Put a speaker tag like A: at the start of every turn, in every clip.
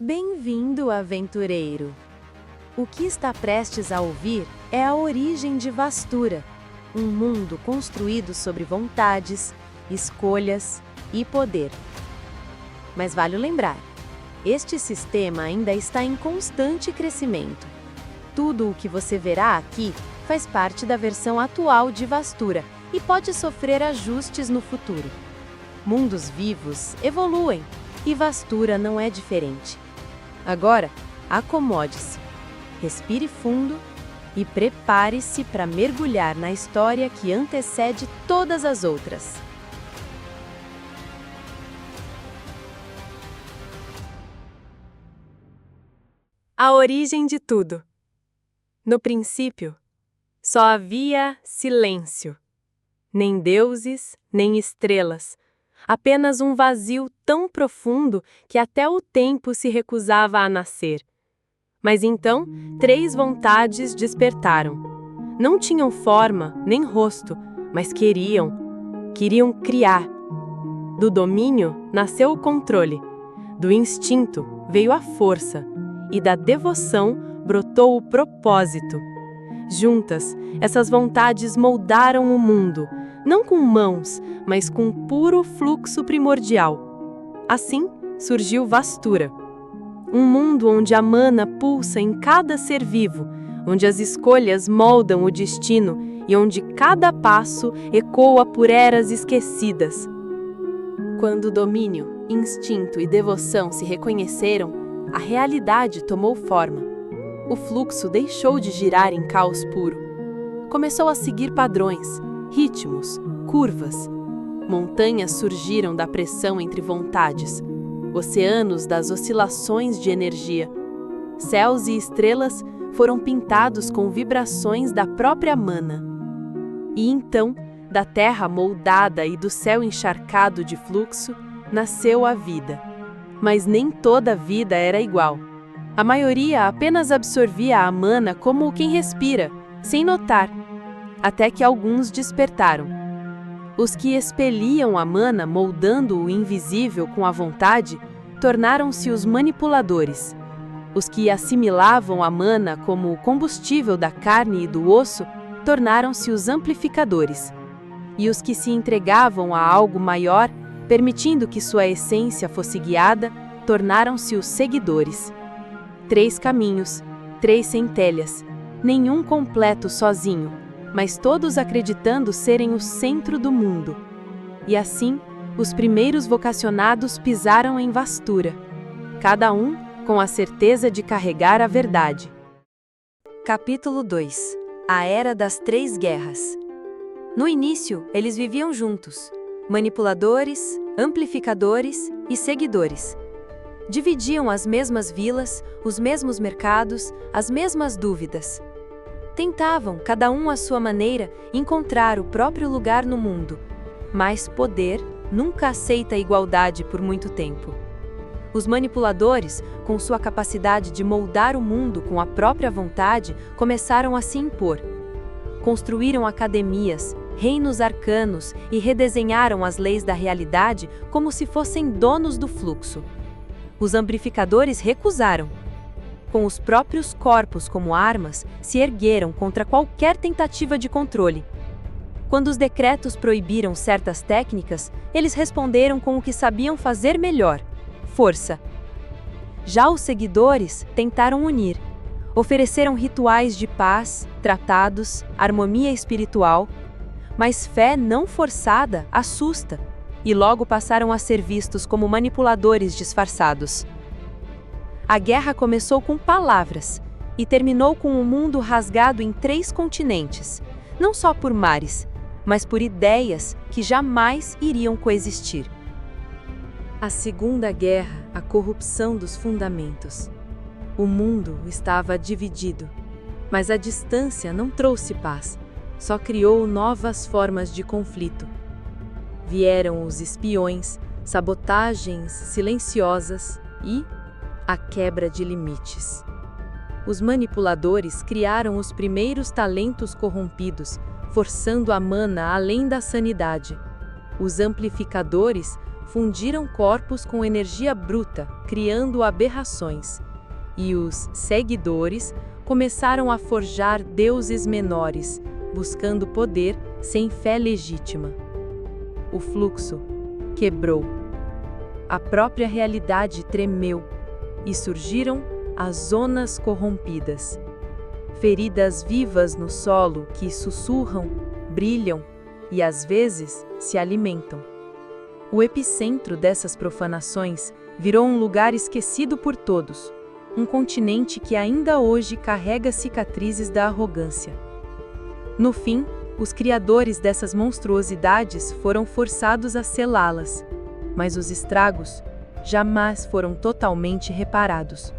A: Bem-vindo, aventureiro! O que está prestes a ouvir é a origem de Vastura, um mundo construído sobre vontades, escolhas e poder. Mas vale lembrar, este sistema ainda está em constante crescimento. Tudo o que você verá aqui faz parte da versão atual de Vastura e pode sofrer ajustes no futuro. Mundos vivos evoluem e Vastura não é diferente. Agora, acomode-se, respire fundo e prepare-se para mergulhar na história que antecede todas as outras. A origem de tudo. No princípio, só havia silêncio. Nem deuses, nem estrelas. Apenas um vazio tão profundo que até o tempo se recusava a nascer. Mas então, 3 vontades despertaram. Não tinham forma, nem rosto, mas queriam criar. Do domínio nasceu o controle, do instinto veio a força, e da devoção brotou o propósito. Juntas, essas vontades moldaram o mundo, não com mãos, mas com puro fluxo primordial. Assim, surgiu Vastura. Um mundo onde a mana pulsa em cada ser vivo, onde as escolhas moldam o destino e onde cada passo ecoa por eras esquecidas. Quando domínio, instinto e devoção se reconheceram, a realidade tomou forma. O fluxo deixou de girar em caos puro. Começou a seguir padrões, ritmos, curvas. Montanhas surgiram da pressão entre vontades, oceanos das oscilações de energia. Céus e estrelas foram pintados com vibrações da própria mana. E então, da terra moldada e do céu encharcado de fluxo, nasceu a vida. Mas nem toda vida era igual. A maioria apenas absorvia a mana como quem respira, sem notar, até que alguns despertaram. Os que expeliam a mana moldando o invisível com a vontade, tornaram-se os manipuladores. Os que assimilavam a mana como o combustível da carne e do osso, tornaram-se os amplificadores. E os que se entregavam a algo maior, permitindo que sua essência fosse guiada, tornaram-se os seguidores. 3 caminhos, 3 centelhas, nenhum completo sozinho, mas todos acreditando serem o centro do mundo. E assim, os primeiros vocacionados pisaram em Vastura, cada um com a certeza de carregar a verdade. Capítulo 2. A Era das 3 Guerras. No início, eles viviam juntos, manipuladores, amplificadores e seguidores. Dividiam as mesmas vilas, os mesmos mercados, as mesmas dúvidas. Tentavam, cada um à sua maneira, encontrar o próprio lugar no mundo. Mas poder nunca aceita igualdade por muito tempo. Os manipuladores, com sua capacidade de moldar o mundo com a própria vontade, começaram a se impor. Construíram academias, reinos arcanos e redesenharam as leis da realidade como se fossem donos do fluxo. Os amplificadores recusaram. Com os próprios corpos como armas, se ergueram contra qualquer tentativa de controle. Quando os decretos proibiram certas técnicas, eles responderam com o que sabiam fazer melhor: força. Já os seguidores tentaram unir. Ofereceram rituais de paz, tratados, harmonia espiritual, mas fé não forçada assusta, e logo passaram a ser vistos como manipuladores disfarçados. A guerra começou com palavras e terminou com o mundo rasgado em 3 continentes, não só por mares, mas por ideias que jamais iriam coexistir. A Segunda Guerra, a corrupção dos fundamentos. O mundo estava dividido, mas a distância não trouxe paz, só criou novas formas de conflito. Vieram os espiões, sabotagens silenciosas e a quebra de limites. Os manipuladores criaram os primeiros talentos corrompidos, forçando a mana além da sanidade. Os amplificadores fundiram corpos com energia bruta, criando aberrações. E os seguidores começaram a forjar deuses menores, buscando poder sem fé legítima. O fluxo quebrou. A própria realidade tremeu e surgiram as zonas corrompidas. Feridas vivas no solo que sussurram, brilham e às vezes se alimentam. O epicentro dessas profanações virou um lugar esquecido por todos, um continente que ainda hoje carrega cicatrizes da arrogância. No fim, os criadores dessas monstruosidades foram forçados a selá-las, mas os estragos jamais foram totalmente reparados.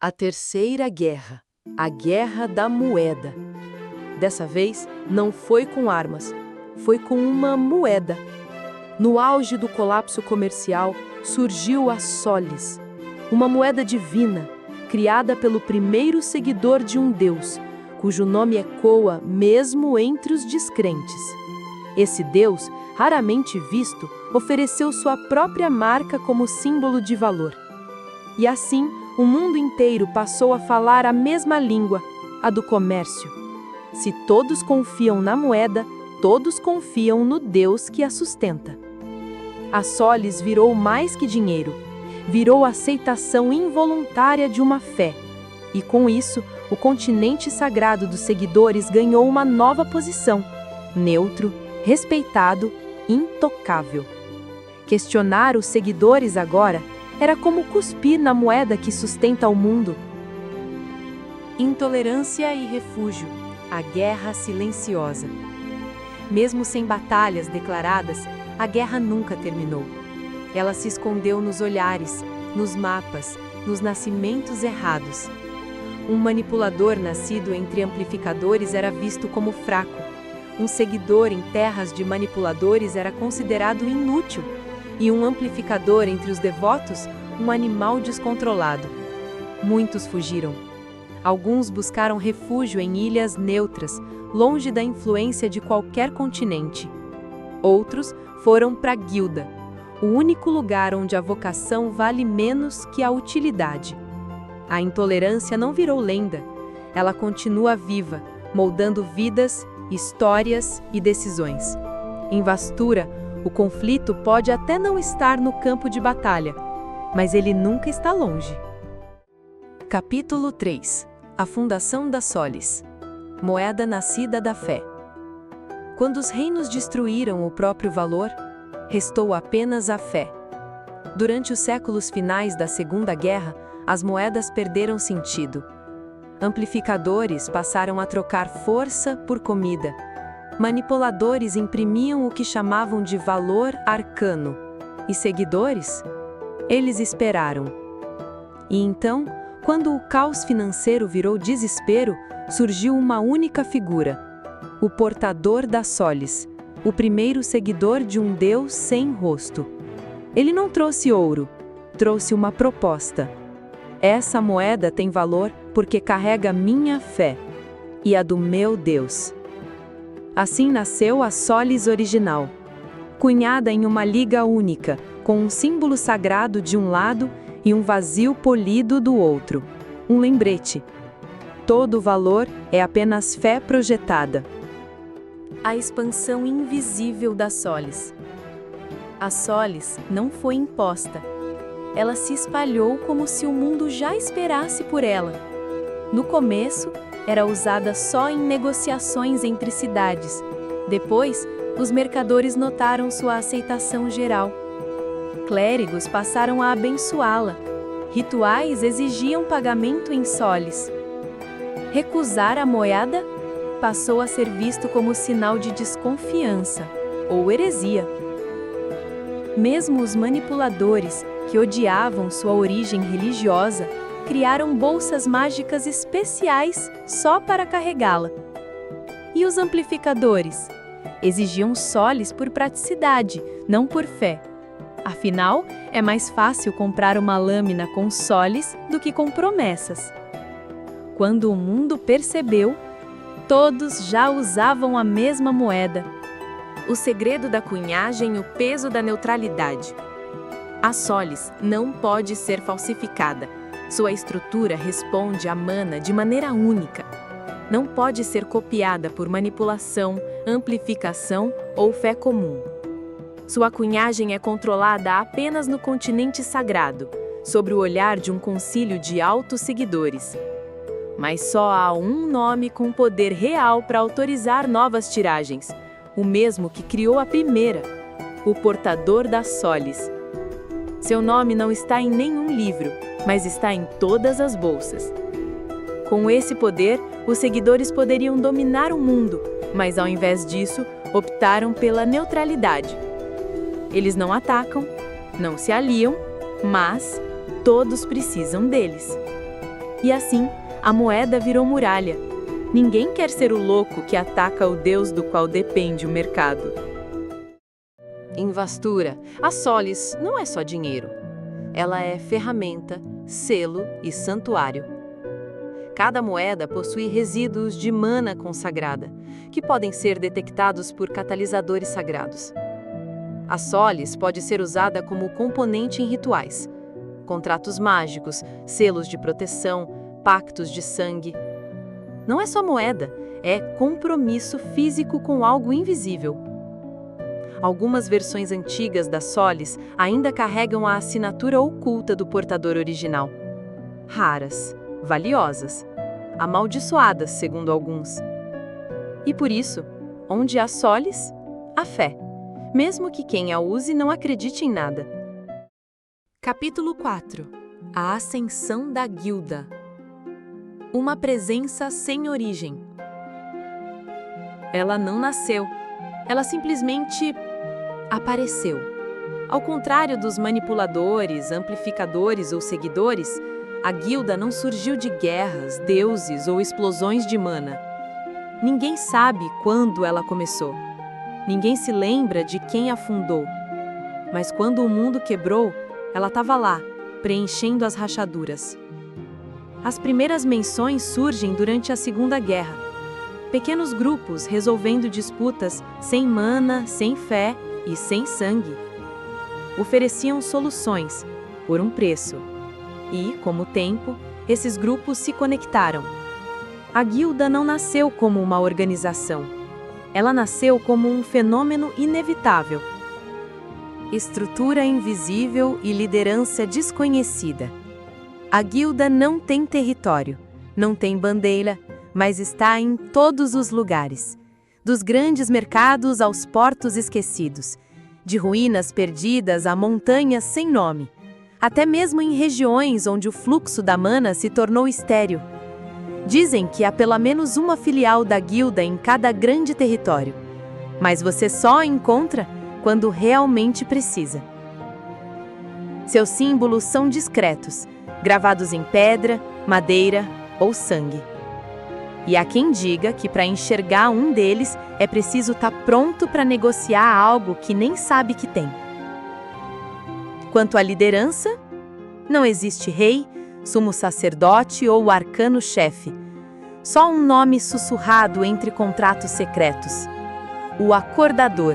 A: A Terceira Guerra, a Guerra da Moeda. Dessa vez, não foi com armas, foi com uma moeda. No auge do colapso comercial, surgiu a Solis, uma moeda divina, criada pelo primeiro seguidor de um deus, cujo nome ecoa mesmo entre os descrentes. Esse deus, raramente visto, ofereceu sua própria marca como símbolo de valor. E assim, o mundo inteiro passou a falar a mesma língua, a do comércio. Se todos confiam na moeda, todos confiam no Deus que a sustenta. A Solis virou mais que dinheiro, virou a aceitação involuntária de uma fé. E com isso, o continente sagrado dos seguidores ganhou uma nova posição, neutro, respeitado, intocável. Questionar os seguidores agora era como cuspir na moeda que sustenta o mundo. Intolerância e refúgio, a guerra silenciosa. Mesmo sem batalhas declaradas, a guerra nunca terminou. Ela se escondeu nos olhares, nos mapas, nos nascimentos errados. Um manipulador nascido entre amplificadores era visto como fraco. Um seguidor em terras de manipuladores era considerado inútil. E um amplificador entre os devotos, um animal descontrolado. Muitos fugiram. Alguns buscaram refúgio em ilhas neutras, longe da influência de qualquer continente. Outros foram para a guilda, o único lugar onde a vocação vale menos que a utilidade. A intolerância não virou lenda, ela continua viva, moldando vidas, histórias e decisões. Em Vastura, o conflito pode até não estar no campo de batalha, mas ele nunca está longe. Capítulo 3. A fundação da Solis. Moeda nascida da fé. Quando os reinos destruíram o próprio valor, restou apenas a fé. Durante os séculos finais da Segunda Guerra, as moedas perderam sentido. Amplificadores passaram a trocar força por comida. Manipuladores imprimiam o que chamavam de valor arcano. E seguidores? Eles esperaram. E então, quando o caos financeiro virou desespero, surgiu uma única figura: o portador da Solis, o primeiro seguidor de um Deus sem rosto. Ele não trouxe ouro, trouxe uma proposta. Essa moeda tem valor porque carrega minha fé e a do meu Deus. Assim nasceu a Solis original, cunhada em uma liga única, com um símbolo sagrado de um lado e um vazio polido do outro. Um lembrete. Todo valor é apenas fé projetada. A expansão invisível da Solis. A Solis não foi imposta. Ela se espalhou como se o mundo já esperasse por ela. No começo, era usada só em negociações entre cidades. Depois, os mercadores notaram sua aceitação geral. Clérigos passaram a abençoá-la. Rituais exigiam pagamento em solis. Recusar a moeda passou a ser visto como sinal de desconfiança ou heresia. Mesmo os manipuladores, que odiavam sua origem religiosa, criaram bolsas mágicas especiais só para carregá-la. E os amplificadores? Exigiam solis por praticidade, não por fé. Afinal, é mais fácil comprar uma lâmina com solis do que com promessas. Quando o mundo percebeu, todos já usavam a mesma moeda. O segredo da cunhagem e o peso da neutralidade. A Solis não pode ser falsificada. Sua estrutura responde à mana de maneira única. Não pode ser copiada por manipulação, amplificação ou fé comum. Sua cunhagem é controlada apenas no continente sagrado, sob o olhar de um concílio de altos seguidores. Mas só há um nome com poder real para autorizar novas tiragens, o mesmo que criou a primeira, o portador da Solis. Seu nome não está em nenhum livro, mas está em todas as bolsas. Com esse poder, os seguidores poderiam dominar o mundo, mas ao invés disso, optaram pela neutralidade. Eles não atacam, não se aliam, mas todos precisam deles. E assim, a moeda virou muralha. Ninguém quer ser o louco que ataca o Deus do qual depende o mercado. Em Vastura, a Solis não é só dinheiro. Ela é ferramenta, selo e santuário. Cada moeda possui resíduos de mana consagrada, que podem ser detectados por catalisadores sagrados. A Solis pode ser usada como componente em rituais, contratos mágicos, selos de proteção, pactos de sangue. Não é só moeda, é compromisso físico com algo invisível. Algumas versões antigas da Solis ainda carregam a assinatura oculta do portador original. Raras, valiosas, amaldiçoadas, segundo alguns. E por isso, onde há Solis, há fé, mesmo que quem a use não acredite em nada. Capítulo 4. A ascensão da guilda. Uma presença sem origem. Ela não nasceu, ela simplesmente apareceu. Ao contrário dos manipuladores, amplificadores ou seguidores, a guilda não surgiu de guerras, deuses ou explosões de mana. Ninguém sabe quando ela começou. Ninguém se lembra de quem a fundou. Mas quando o mundo quebrou, ela estava lá, preenchendo as rachaduras. As primeiras menções surgem durante a Segunda Guerra. Pequenos grupos resolvendo disputas sem mana, sem fé e sem sangue. Ofereciam soluções, por um preço. E, com o tempo, esses grupos se conectaram. A guilda não nasceu como uma organização. Ela nasceu como um fenômeno inevitável. Estrutura invisível e liderança desconhecida. A guilda não tem território, não tem bandeira, mas está em todos os lugares. Dos grandes mercados aos portos esquecidos, de ruínas perdidas a montanhas sem nome, até mesmo em regiões onde o fluxo da mana se tornou estéril. Dizem que há pelo menos uma filial da guilda em cada grande território, mas você só a encontra quando realmente precisa. Seus símbolos são discretos, gravados em pedra, madeira ou sangue. E há quem diga que para enxergar um deles é preciso estar pronto para negociar algo que nem sabe que tem. Quanto à liderança, não existe rei, sumo sacerdote ou arcano-chefe. Só um nome sussurrado entre contratos secretos. O acordador,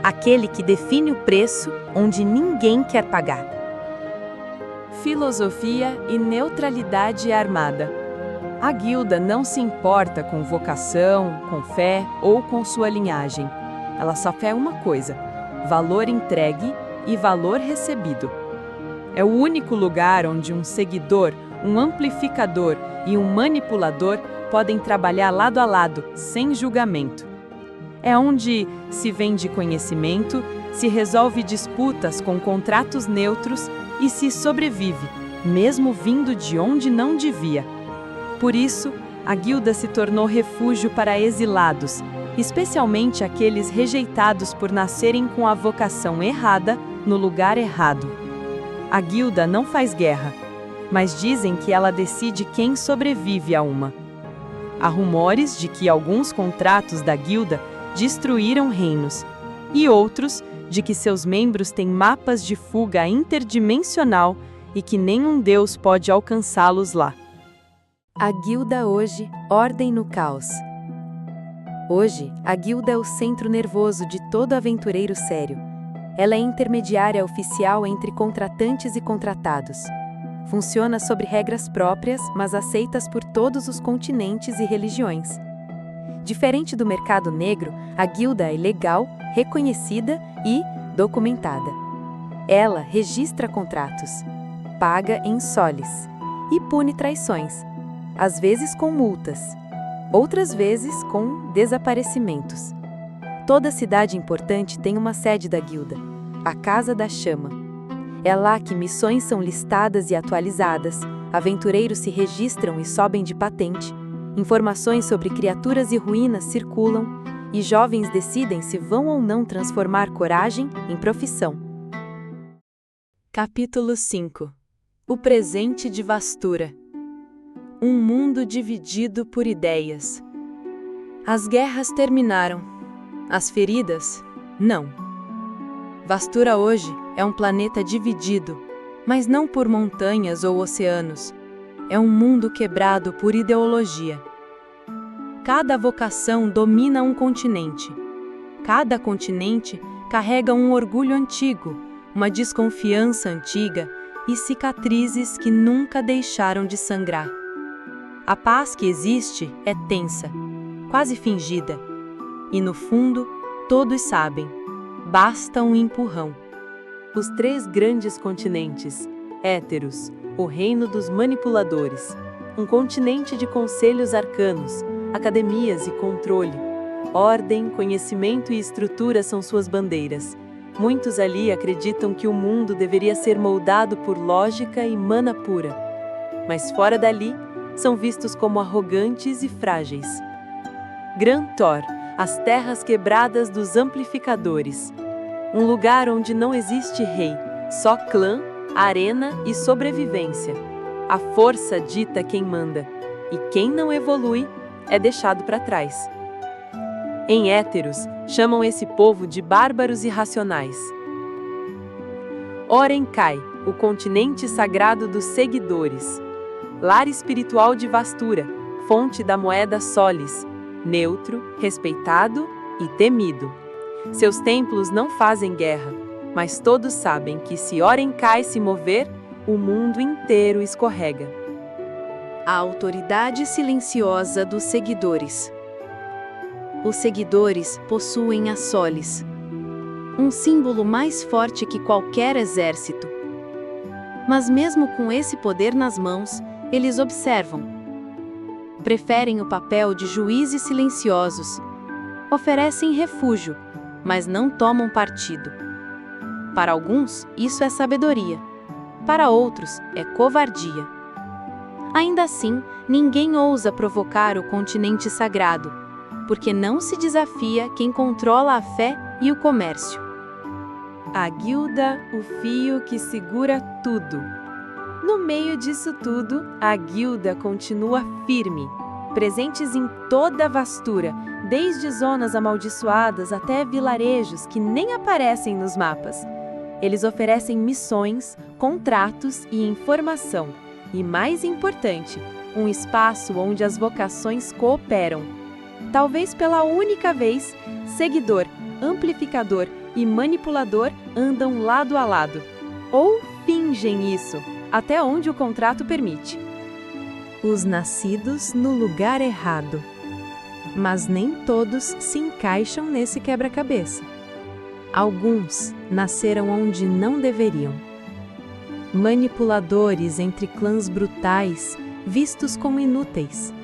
A: aquele que define o preço onde ninguém quer pagar. Filosofia e neutralidade armada. A guilda não se importa com vocação, com fé ou com sua linhagem. Ela só quer uma coisa: valor entregue e valor recebido. É o único lugar onde um seguidor, um amplificador e um manipulador podem trabalhar lado a lado, sem julgamento. É onde se vende conhecimento, se resolve disputas com contratos neutros e se sobrevive, mesmo vindo de onde não devia. Por isso, a guilda se tornou refúgio para exilados, especialmente aqueles rejeitados por nascerem com a vocação errada no lugar errado. A guilda não faz guerra, mas dizem que ela decide quem sobrevive a uma. Há rumores de que alguns contratos da guilda destruíram reinos, e outros de que seus membros têm mapas de fuga interdimensional e que nenhum deus pode alcançá-los lá. A guilda hoje, ordem no caos.
B: Hoje, a guilda é o centro nervoso de todo aventureiro sério. Ela é intermediária oficial entre contratantes e contratados. Funciona sobre regras próprias, mas aceitas por todos os continentes e religiões. Diferente do mercado negro, a guilda é legal, reconhecida e documentada. Ela registra contratos, paga em soles e pune traições, às vezes com multas, outras vezes com desaparecimentos. Toda cidade importante tem uma sede da guilda, a Casa da Chama. É lá que missões são listadas e atualizadas, aventureiros se registram e sobem de patente, informações sobre criaturas e ruínas circulam, e jovens decidem se vão ou não transformar coragem em profissão.
A: Capítulo 5. O presente de Vastura. Um mundo dividido por ideias. As guerras terminaram. As feridas, não. Vastura hoje é um planeta dividido, mas não por montanhas ou oceanos. É um mundo quebrado por ideologia. Cada vocação domina um continente. Cada continente carrega um orgulho antigo, uma desconfiança antiga e cicatrizes que nunca deixaram de sangrar. A paz que existe é tensa, quase fingida. E no fundo, todos sabem, basta um empurrão. Os 3 grandes continentes, Éteros, o reino dos manipuladores, um continente de conselhos arcanos, academias e controle. Ordem, conhecimento e estrutura são suas bandeiras. Muitos ali acreditam que o mundo deveria ser moldado por lógica e mana pura. Mas fora dali, são vistos como arrogantes e frágeis. Gran Tor, as terras quebradas dos amplificadores. Um lugar onde não existe rei, só clã, arena e sobrevivência. A força dita quem manda, e quem não evolui é deixado para trás. Em Éteros, chamam esse povo de bárbaros irracionais. Orencai, o continente sagrado dos seguidores. Lar espiritual de Vastura, fonte da moeda solis, neutro, respeitado e temido. Seus templos não fazem guerra, mas todos sabem que se Orencai se mover, o mundo inteiro escorrega. A autoridade silenciosa dos seguidores. Os seguidores possuem a solis, um símbolo mais forte que qualquer exército. Mas mesmo com esse poder nas mãos, eles observam. Preferem o papel de juízes silenciosos. Oferecem refúgio, mas não tomam partido. Para alguns, isso é sabedoria. Para outros, é covardia. Ainda assim, ninguém ousa provocar o continente sagrado, porque não se desafia quem controla a fé e o comércio. A guilda, o fio que segura tudo. No meio disso tudo, a guilda continua firme, presentes em toda a Vastura, desde zonas amaldiçoadas até vilarejos que nem aparecem nos mapas. Eles oferecem missões, contratos e informação, e mais importante, um espaço onde as vocações cooperam. Talvez pela única vez, seguidor, amplificador e manipulador andam lado a lado. Ou fingem isso, até onde o contrato permite. Os nascidos no lugar errado. Mas nem todos se encaixam nesse quebra-cabeça. Alguns nasceram onde não deveriam. Manipuladores entre clãs brutais, vistos como inúteis.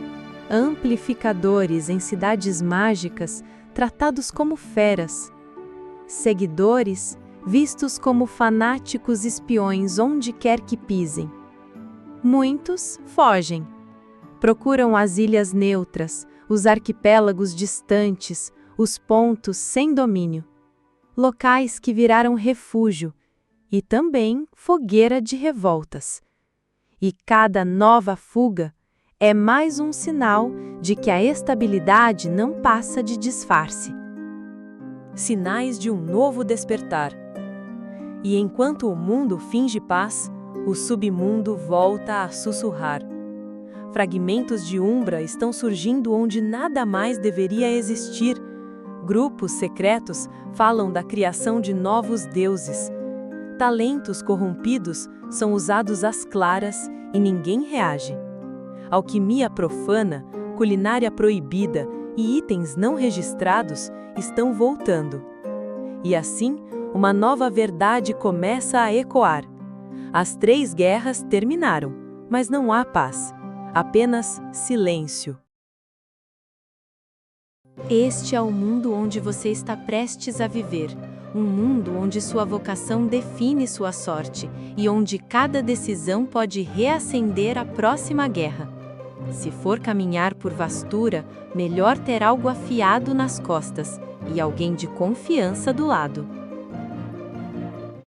A: Amplificadores em cidades mágicas, tratados como feras. Seguidores, vistos como fanáticos espiões onde quer que pisem. Muitos fogem. Procuram as ilhas neutras, os arquipélagos distantes, os pontos sem domínio. Locais que viraram refúgio e também fogueira de revoltas. E cada nova fuga é mais um sinal de que a estabilidade não passa de disfarce. Sinais de um novo despertar. E enquanto o mundo finge paz, o submundo volta a sussurrar. Fragmentos de Umbra estão surgindo onde nada mais deveria existir. Grupos secretos falam da criação de novos deuses. Talentos corrompidos são usados às claras e ninguém reage. Alquimia profana, culinária proibida e itens não registrados estão voltando. E assim, uma nova verdade começa a ecoar. As 3 guerras terminaram, mas não há paz. Apenas silêncio. Este é o mundo onde você está prestes a viver. Um mundo onde sua vocação define sua sorte e onde cada decisão pode reacender a próxima guerra. Se for caminhar por vastura, melhor ter algo afiado nas costas e alguém de confiança do lado.